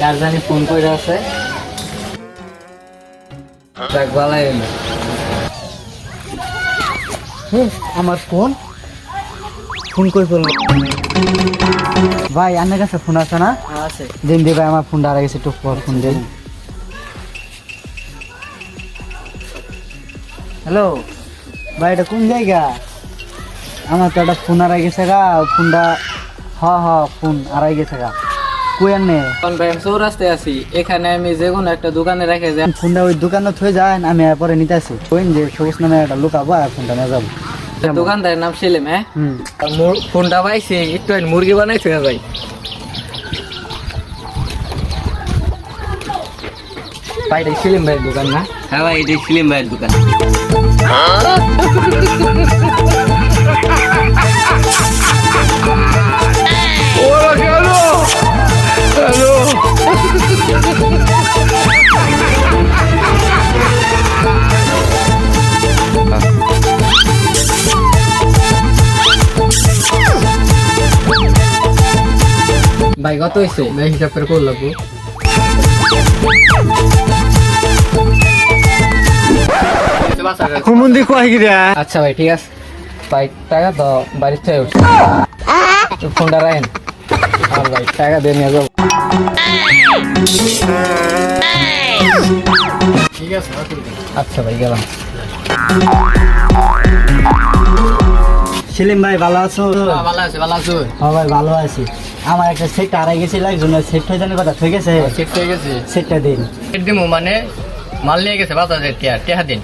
কার জানি ফোন করে আছে। দেখ বালাই না আমার ফোন করে বলবো ভাই আপনার কাছে ফোন আছে না? আছে। দিন দি ভাই আমার ফোনটা হারা গেছে, একটু পর ফোন দিন। হ্যালো ভাই, এটা কোন জায়গা? আমার তো একটা ফোন হারাই গেছে গা, ফোনটা ফোন হারাই গেছে গা, কই আনে? ভাই আমি চৌরাস্তায় আছি, এখানে আমি যে কোনো একটা দোকানে রেখে যাই। ফোনটা ওই দোকানে থয়ে যায়, আমি পরে নিতে আসি। ওই যে সবুজ নামে একটা লুকাবো আর ফোনটা নিয়ে যাবো। দোকানদারের নাম সেলিম। হ্যাঁ ফোনটা পাইছি, একটু মুরগি বানাইছে ভাই। ভাই এটা সেলিম ভাইয়ের দোকান না? হ্যাঁ ভাই, এটাই সেলিম ভাইয়ের দোকান। ভাই কত হয়েছে? ভাই হিসাব করে কর লাগবো। আচ্ছা ভাই ঠিক আছে, ভাই টাকা তো বাড়ির থেকে উঠছে, ফোনটা রাখেন আর ভাই টাকা দিয়ে নিয়ে যাবো। ঠিক আছে আচ্ছা ভাই গেলাম। সেলিম ভাই ভালো আছো? ভালো আছে ভালো আছো? হ্যাঁ ভাই ভালো আছি। আমার একটা সেট হারাই গেছিল, একজন সেট হয়ে জানি কথা ঠিক আছে, সেট হয়ে গেছে। সেটটা দিন। সেট দিমু মানে মাল নিয়ে গেছে বাজারে, টিয়া দিন।